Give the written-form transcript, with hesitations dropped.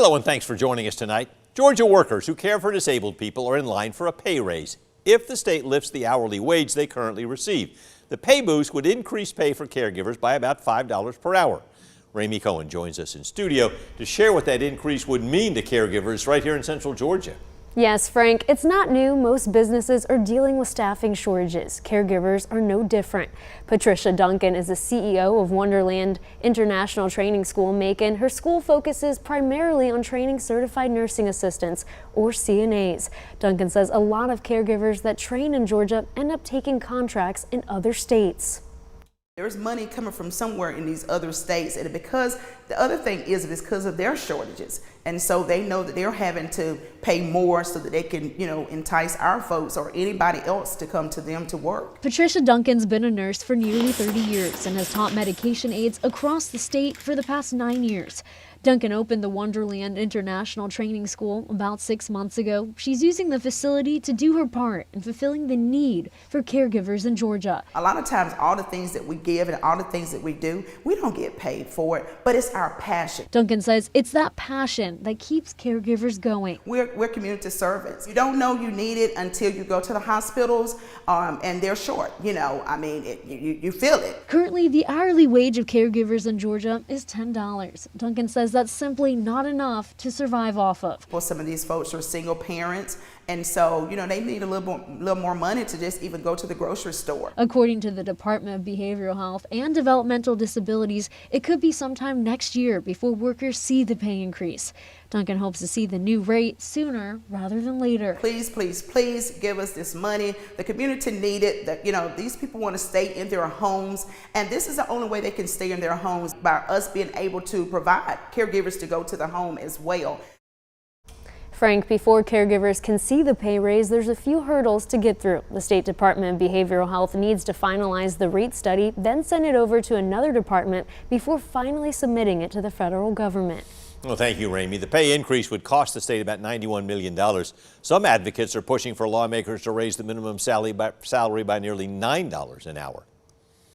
Hello and thanks for joining us tonight. Georgia workers who care for disabled people are in line for a pay raise if the state lifts the hourly wage they currently receive. The pay boost would increase pay for caregivers by about $5 per hour. Ramey Cohen joins us in studio to share what that increase would mean to caregivers right here in Central Georgia. Yes, Frank, it's not new. Most businesses are dealing with staffing shortages. Caregivers are no different. Patricia Duncan is the CEO of Wonderland International Training School, Macon. Her school focuses primarily on training certified nursing assistants, or CNAs. Duncan says a lot of caregivers that train in Georgia end up taking contracts in other states. There's money coming from somewhere in these other states, and because the other thing is because of their shortages, and so they know that they're having to pay more so that they can, entice our folks or anybody else to come to them to work. Patricia Duncan's been a nurse for nearly 30 years and has taught medication aids across the state for the past 9 years. Duncan opened the Wonderland International Training School about 6 months ago. She's using the facility to do her part in fulfilling the need for caregivers in Georgia. A lot of times, all the things that we give and all the things that we do, we don't get paid for it, but it's our passion. Duncan says it's that passion that keeps caregivers going. We're community servants. You don't know you need it until you go to the hospitals and they're short. You feel it. Currently, the hourly wage of caregivers in Georgia is $10. Duncan says that's simply not enough to survive off of. Well, some of these folks are single parents, and so they need a little more money to just even go to the grocery store. According to the Department of Behavioral Health and Developmental Disabilities, it could be sometime next year before workers see the pay increase. Duncan hopes to see the new rate sooner rather than later. Please, please, please give us this money. The community need it. These people want to stay in their homes, and this is the only way they can stay in their homes, by us being able to provide caregivers to go to the home as well. Frank, before caregivers can see the pay raise, there's a few hurdles to get through. The State Department of Behavioral Health needs to finalize the rate study, then send it over to another department before finally submitting it to the federal government. Well, thank you, Ramey. The pay increase would cost the state about $91 million. Some advocates are pushing for lawmakers to raise the minimum salary by nearly $9 an hour.